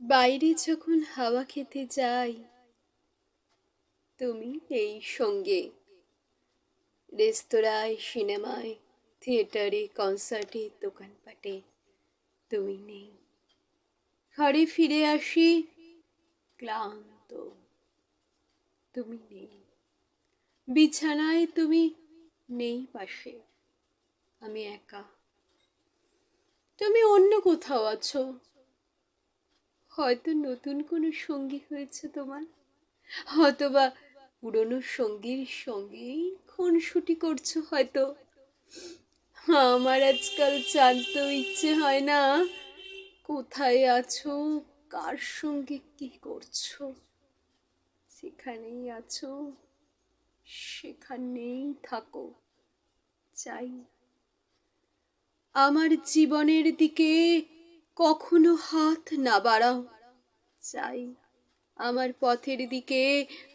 বাইরে যখন হাওয়া খেতে যাই, তুমি নেই সঙ্গে। রেস্তোরাঁয়, সিনেমায়, থিয়েটারে, কনসার্টে, দোকানপাটে তুমি নেই। ঘরে ফিরে আসি ক্লান্ত, তুমি নেই। বিছানায় তুমি নেই পাশে, আমি একা। তুমি অন্য কোথাও আছো, হয়তো নতুন কোনো সঙ্গী হয়েছে তোমার, হয়তোবা পুরনো সঙ্গীর সঙ্গেই খুনসুটি করছো হয়তো। আমার আজকাল জানতেও ইচ্ছে হয় না কোথায় আছো, কার সঙ্গে কি করছো। যেখানেই আছো সেখানেই থাকো, চাই। আমার জীবনের দিকে কখনো হাত না বাড়াও, চাই। আমার পথের দিকে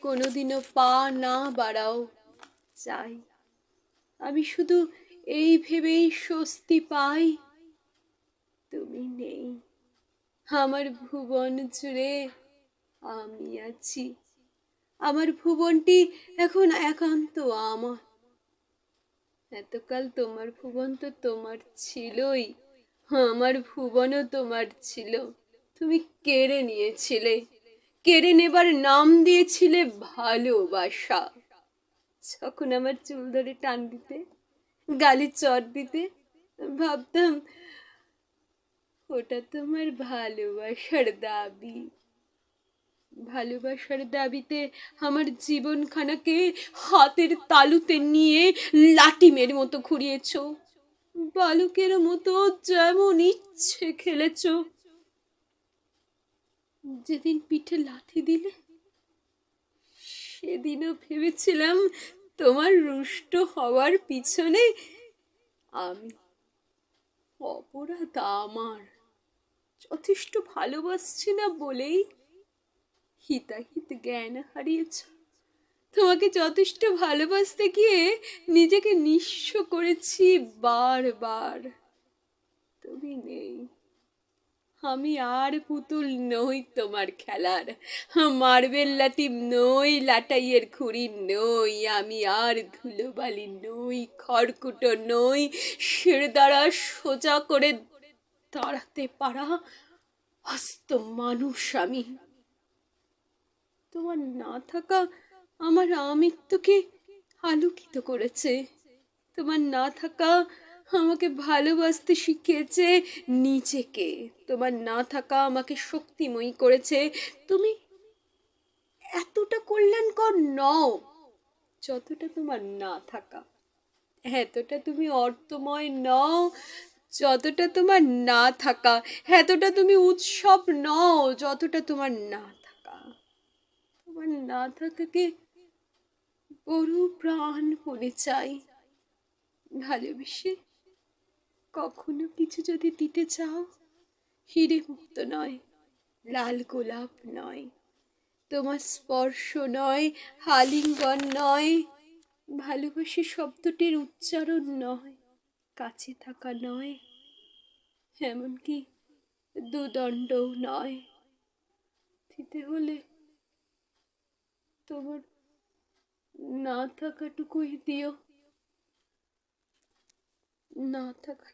কোনোদিনও পা না বাড়াও, চাই। আমি শুধু এই ভেবেই স্বস্তি পাই, তুমি নেই। আমার ভুবন জুড়ে আমি আছি, আমার ভুবনটি এখন একান্ত আমার। এতকাল তোমার ভুবন তো তোমার ছিলই, আমার ভুবনও তোমার ছিল। তুমি কেড়ে নিয়েছিলে, কেড়ে নেবার নাম দিয়েছিলে ভালোবাসা। যখন আমার চুল ধরে টান দিতে, গালে চড় দিতে, ভাবতাম ওটা তোমার ভালোবাসার দাবি। ভালোবাসার দাবিতে আমার জীবনখানাকে হাতের তালুতে নিয়ে লাটিমের মতো ঘুরিয়েছ, বালকের মতো যেমন ইচ্ছে খেলেছ। যেদিন পিঠে লাথি দিলে, সেদিনও ভেবেছিলাম তোমার রুষ্ট হওয়ার পিছনে আমি। অপরাধ আমার, যথেষ্ট ভালোবাসছি না বলেই হিতাহিত জ্ঞান হারিয়েছ। তোমাকে যথেষ্ট ভালোবাসতে গিয়ে নিজেকে নিঃস্ব করেছি বারবার। তুমি নেই, আমি আর পুতুল নই তোমার খেলার, মার্বেল লাঠি নই, লাটাইয়ের খুঁড়ি নই। আমি আর ধুলোবালি নই, খড়কুটো নই, শিরদাঁড়া সোজা করে দাঁড়াতে পারা আস্ত মানুষ আমি। তোমার না থাকা আমার আমৃত্যুকে আলোকিত করেছে। তোমার না থাকা আমাকে ভালোবাসতে শিখিয়েছে নিজেকে। তোমার না থাকা আমাকে শক্তিময়ী করেছে। তুমি এতটা কল্যাণকর নও যতটা তোমার না থাকা, এতটা তুমি অর্থময় নও যতটা তোমার না থাকা, এতটা তুমি উৎসব নও যতটা তোমার না থাকা। তোমার না থাকাকে বড় প্রাণপণে চাই। ভালোবেসে কখনো কিছু যদি দিতে চাও, হিরে মুক্ত নয়, লাল গোলাপ নয়, তোমার স্পর্শ নয়, আলিঙ্গন নয়, ভালোবাসে শব্দটির উচ্চারণ নয়, কাছে থাকা নয়, এমনকি দুদণ্ডও নয়। দিতে হলে তোমার না থাকাটুকুই দিও, না থাকা